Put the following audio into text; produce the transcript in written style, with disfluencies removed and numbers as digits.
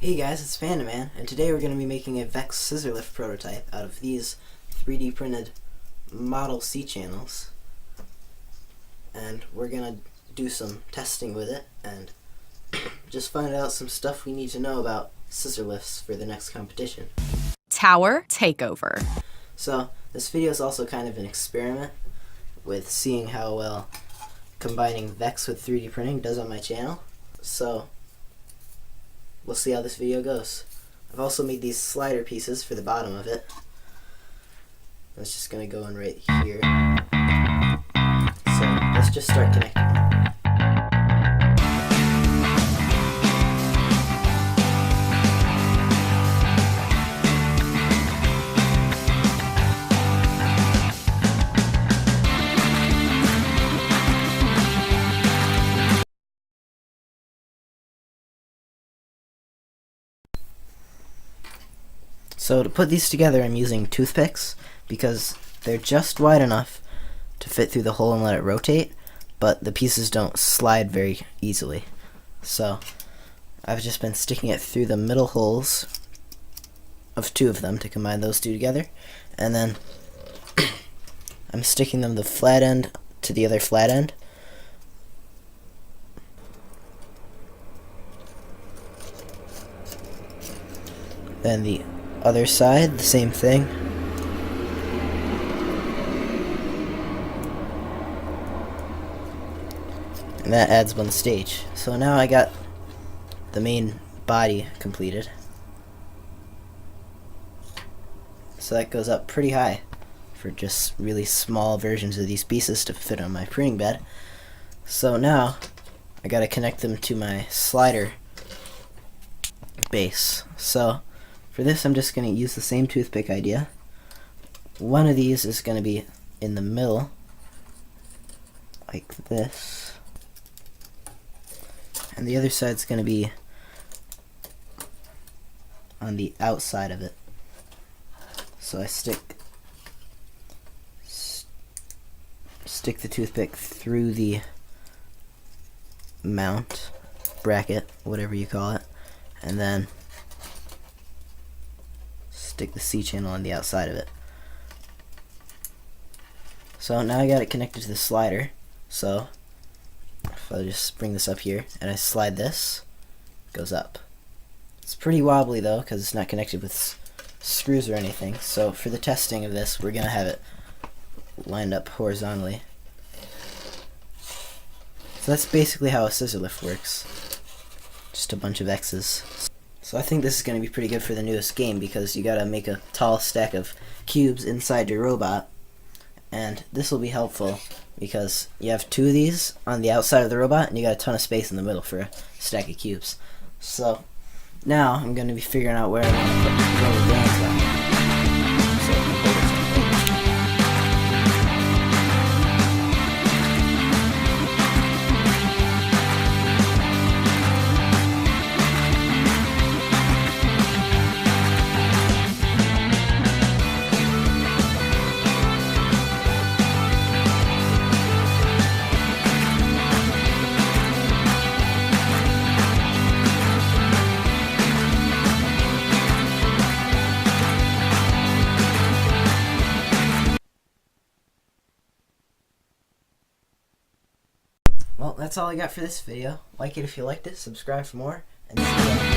Hey guys, it's PandaMan, and today we're going to be making a Vex scissor lift prototype out of these 3D printed model C channels. And we're going to do some testing with it and just find out some stuff we need to know about scissor lifts for the next competition. Tower Takeover. So this video is also kind of an experiment with seeing how well combining Vex with 3D printing does on my channel. So we'll see how this video goes. I've also made these slider pieces for the bottom of it. That's just going to go in right here. So let's just start connecting them. So to put these together, I'm using toothpicks because they're just wide enough to fit through the hole and let it rotate, but the pieces don't slide very easily. So I've just been sticking it through the middle holes of two of them to combine those two together, and then I'm sticking them the flat end to the other flat end. Then the other side, the same thing. And that adds one stage. So now I got the main body completed. So that goes up pretty high for just really small versions of these pieces to fit on my printing bed. So now I gotta connect them to my slider base. So for this, I'm just going to use the same toothpick idea. One of these is going to be in the middle, like this. And the other side's going to be on the outside of it. So I stick the toothpick through the mount, bracket, whatever you call it, and then stick the C channel on the outside of it. So now I got it connected to the slider. So if I just bring this up here and I slide this, it goes up. It's pretty wobbly though because it's not connected with screws or anything. So for the testing of this, we're gonna have it lined up horizontally. So that's basically how a scissor lift works. Just a bunch of X's. So I think this is going to be pretty good for the newest game because you gotta make a tall stack of cubes inside your robot, and this will be helpful because you have two of these on the outside of the robot and you got a ton of space in the middle for a stack of cubes. So now I'm going to be figuring out where I want to put the rubber bands on. Well, that's all I got for this video. Like it if you liked it, subscribe for more, and see you later.